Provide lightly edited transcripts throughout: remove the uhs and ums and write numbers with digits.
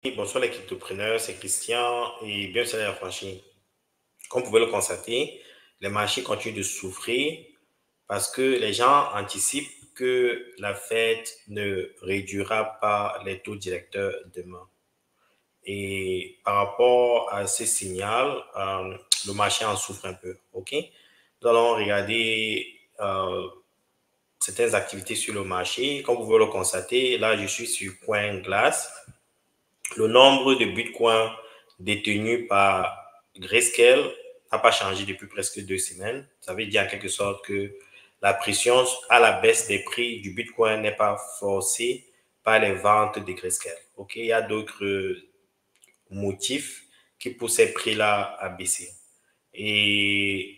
Bonsoir les cryptopreneurs, c'est Christian et bienvenue sur la franchise. Comme vous pouvez le constater, les marchés continuent de souffrir parce que les gens anticipent que la Fed ne réduira pas les taux directeurs demain. Et par rapport à ce signal, le marché en souffre un peu. Ok, nous allons regarder certaines activités sur le marché. Comme vous pouvez le constater, là je suis sur CoinGlass. Le nombre de bitcoins détenus par Grayscale n'a pas changé depuis presque 2 semaines. Ça veut dire en quelque sorte que la pression à la baisse des prix du bitcoin n'est pas forcée par les ventes de Grayscale. Ok, il y a d'autres motifs qui poussent ces prix-là à baisser. Et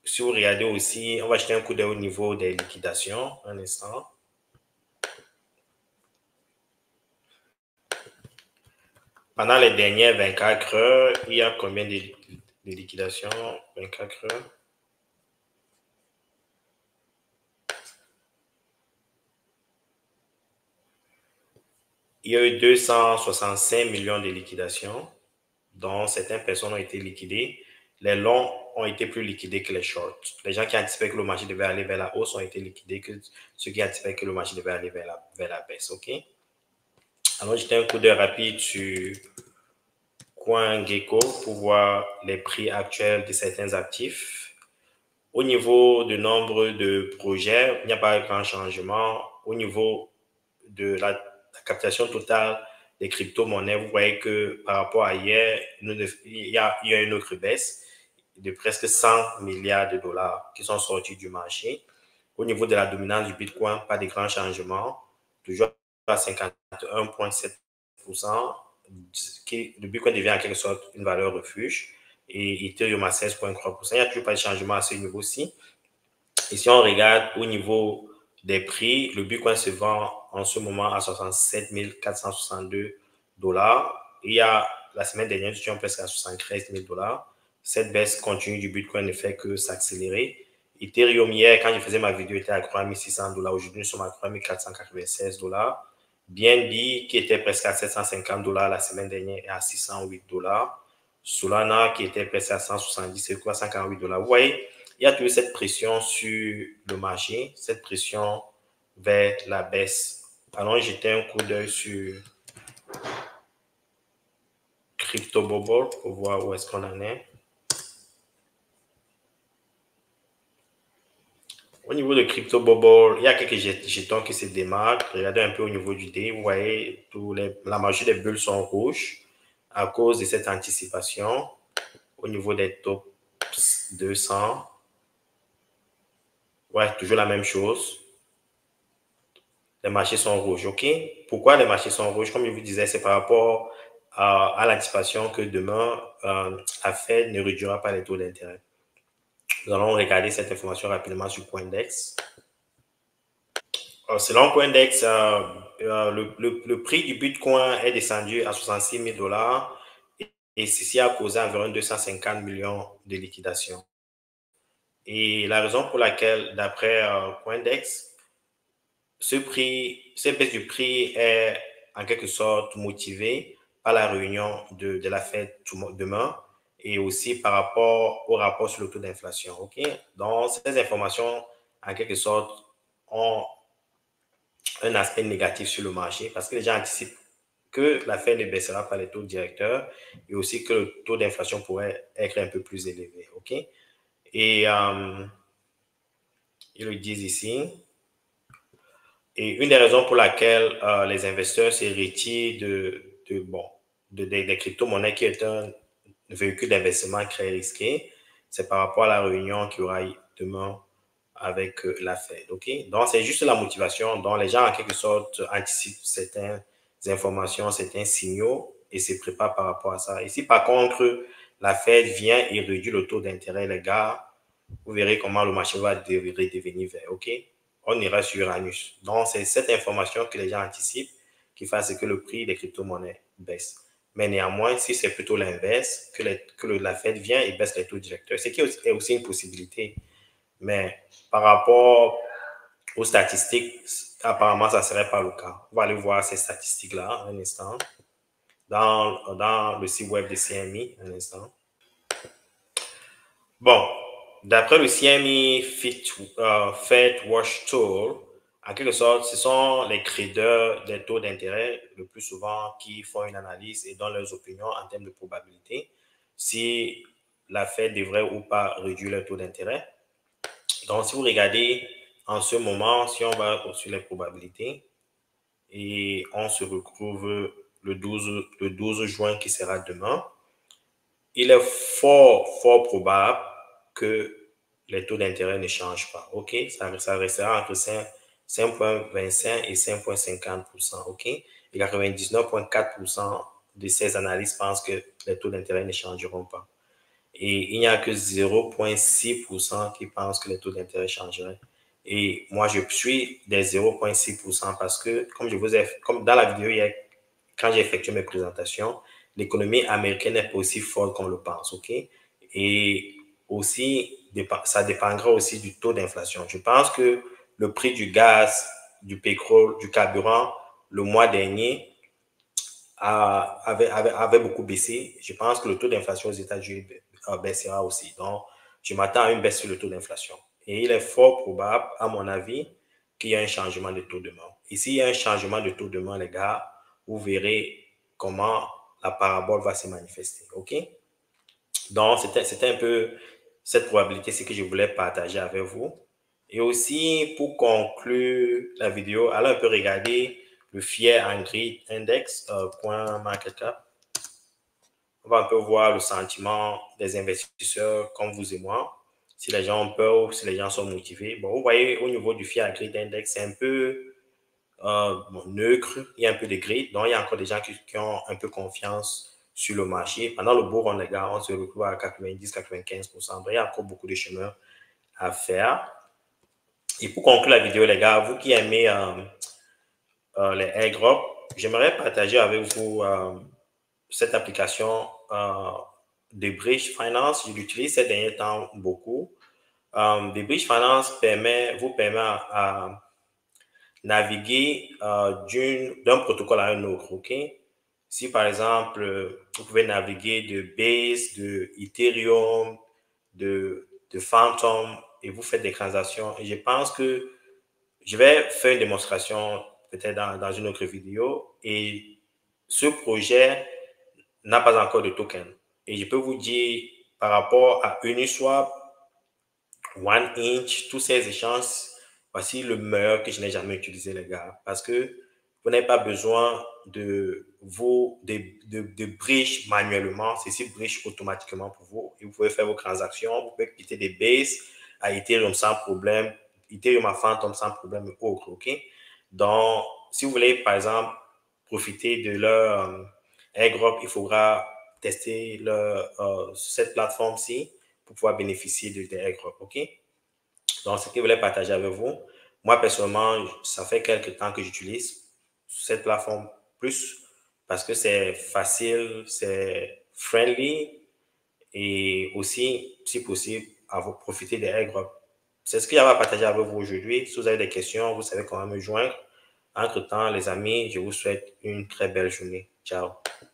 si vous regardez aussi, on va jeter un coup d'œil au niveau des liquidations. Un instant. Pendant les dernières 24 heures, il y a combien de liquidations? 24 heures. Il y a eu 265 millions de liquidations, dont certaines personnes ont été liquidées. Les longs ont été plus liquidés que les shorts. Les gens qui anticipaient que le marché devait aller vers la hausse ont été liquidés que ceux qui anticipaient que le marché devait aller vers la baisse. OK? Alors, jeter un coup d'œil rapide sur CoinGecko pour voir les prix actuels de certains actifs. Au niveau du nombre de projets, il n'y a pas de grand changement. Au niveau de la captation totale des crypto-monnaies, vous voyez que par rapport à hier, il y a une autre baisse de presque 100 milliards de dollars qui sont sortis du marché. Au niveau de la dominance du Bitcoin, pas de grands changements, toujours à 51,7%. Le Bitcoin devient en quelque sorte une valeur refuge et Ethereum à 16,3%. Il n'y a toujours pas de changement à ce niveau-ci. Et si on regarde au niveau des prix, le Bitcoin se vend en ce moment à 67 462 dollars. Il y a la semaine dernière, nous étions presque à 73 000 dollars. Cette baisse continue du Bitcoin ne fait que s'accélérer. Ethereum, hier, quand je faisais ma vidéo, était à 3 600 dollars. Aujourd'hui, nous sommes à 3 496 dollars. BNB, qui était presque à 750 dollars la semaine dernière, est à 608 dollars. Solana, qui était presque à 170, c'est quoi, 148 dollars. Vous voyez, il y a toujours cette pression sur le marché, cette pression vers la baisse. Allons jeter un coup d'œil sur CryptoBubble pour voir où est-ce qu'on en est. Au niveau de CryptoBubble, il y a quelques jetons qui se démarquent. Regardez un peu au niveau du day. Vous voyez, la majorité des bulles sont rouges à cause de cette anticipation. Au niveau des top 200, ouais, toujours la même chose. Les marchés sont rouges, OK? Pourquoi les marchés sont rouges? Comme je vous disais, c'est par rapport à l'anticipation que demain, la Fed ne réduira pas les taux d'intérêt. Nous allons regarder cette information rapidement sur Coindex. Selon Coindex, le prix du Bitcoin est descendu à 66 000 dollars et ceci a causé environ 250 millions de liquidations. Et la raison pour laquelle, d'après Coindex, cette baisse du prix est en quelque sorte motivée par la réunion de la Fed demain et aussi par rapport au rapport sur le taux d'inflation. OK? Donc, ces informations, en quelque sorte, ont un aspect négatif sur le marché parce que les gens anticipent que la Fed ne baissera pas les taux directeurs et aussi que le taux d'inflation pourrait être un peu plus élevé. OK? Et ils le disent ici. Et une des raisons pour laquelle les investisseurs se retirent des crypto-monnaies qui est un véhicule d'investissement très risqué, c'est par rapport à la réunion qu'il y aura demain avec la Fed. Okay? Donc, c'est juste la motivation dont les gens, en quelque sorte, anticipent certaines informations, certains signaux et se préparent par rapport à ça. Et si, par contre, la Fed vient et réduit le taux d'intérêt, les gars, vous verrez comment le marché va devenir vert. OK? On ira sur Uranus. Donc, c'est cette information que les gens anticipent qui fasse que le prix des crypto-monnaies baisse. Mais néanmoins, si c'est plutôt l'inverse, que la Fed vient et baisse les taux directeurs, ce qui est aussi une possibilité. Mais par rapport aux statistiques, apparemment, ça ne serait pas le cas. On va aller voir ces statistiques-là un instant. dans le site web de CME, un instant. Bon, d'après le CME Fed Watch Tool, en quelque sorte, ce sont les traders des taux d'intérêt le plus souvent qui font une analyse et donnent leurs opinions en termes de probabilité si la Fed devrait ou pas réduire le taux d'intérêt. Donc, si vous regardez en ce moment, si on va sur les probabilités et on se retrouve le 12 juin qui sera demain, il est fort probable que les taux d'intérêt ne changent pas. OK? Ça restera entre 5,25 et 5,50%. OK? Et 99,4% de ces analystes pensent que les taux d'intérêt ne changeront pas. Et il n'y a que 0,6% qui pensent que les taux d'intérêt changeraient. Et moi, je suis des 0,6% parce que, comme dans la vidéo, quand j'ai effectué mes présentations, l'économie américaine n'est pas aussi forte qu'on le pense, OK? Et aussi, ça dépendra aussi du taux d'inflation. Je pense que le prix du gaz, du pétrole, du carburant, le mois dernier, avait beaucoup baissé. Je pense que le taux d'inflation aux États-Unis baissera aussi. Donc, je m'attends à une baisse sur le taux d'inflation. Et il est fort probable, à mon avis, qu'il y ait un changement de taux demain. Et s'il y a un changement de taux demain, les gars, vous verrez comment la parabole va se manifester. OK? Donc, c'était un peu cette probabilité, c'est que je voulais partager avec vous. Et aussi, pour conclure la vidéo, allons un peu regarder le Fear and Greed Index, market cap. On va un peu voir le sentiment des investisseurs comme vous et moi, si les gens ont peur ou si les gens sont motivés. Bon, vous voyez, au niveau du Fear and Greed Index, c'est un peu neutre, il y a un peu de greed, donc il y a encore des gens qui ont un peu confiance sur le marché. Pendant le beau run, les gars, on se retrouve à 90-95%. Donc, il y a encore beaucoup de chemin à faire. Et pour conclure la vidéo, les gars, vous qui aimez les airdrops, j'aimerais partager avec vous cette application de Bridge Finance. Je l'utilise ces derniers temps beaucoup. The Bridge Finance vous permet à naviguer d'un protocole à un autre, OK? Si, par exemple, vous pouvez naviguer de Base, de Ethereum, de Phantom, et vous faites des transactions. Et je pense que je vais faire une démonstration peut-être dans une autre vidéo. Et ce projet n'a pas encore de token. Et je peux vous dire, par rapport à Uniswap, OneInch, tous ces échanges, voici le meilleur que je n'ai jamais utilisé, les gars. Parce que vous n'avez pas besoin de bridge manuellement. Ceci bridge automatiquement pour vous. Et vous pouvez faire vos transactions. Vous pouvez quitter des bases à Ethereum sans problème. Ethereum à Phantom sans problème et autres. OK? Donc, si vous voulez, par exemple, profiter de leur airdrop, il faudra tester cette plateforme-ci pour pouvoir bénéficier de airdrop. OK? Donc, ce que je voulais partager avec vous. Moi, personnellement, ça fait quelques temps que j'utilise cette plateforme plus parce que c'est facile, c'est friendly et aussi, si possible, à vous profiter des airdrops. C'est ce que j'avais à partager avec vous aujourd'hui. Si vous avez des questions, vous savez comment me joindre. Entre-temps, les amis, je vous souhaite une très belle journée. Ciao.